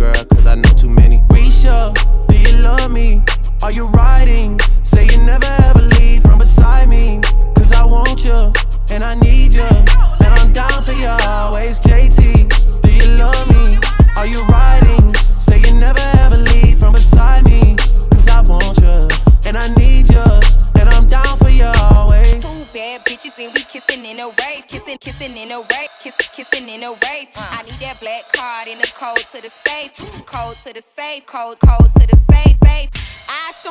girl, cause I know too many. Risha, do you love me? Are you riding? Say you never ever leave from beside me. Cause I want you, and I need you, and I'm down for you always. JT, do you love me? Are you riding? Say you never ever leave from beside me. Cause I want you, and I need you, and I'm down for you always. Two bad bitches and we kissing in a rave. Kissing in a rave. Kissing in a rave. I need that black card and the code to the safe. Code to the safe. Code to the safe. I show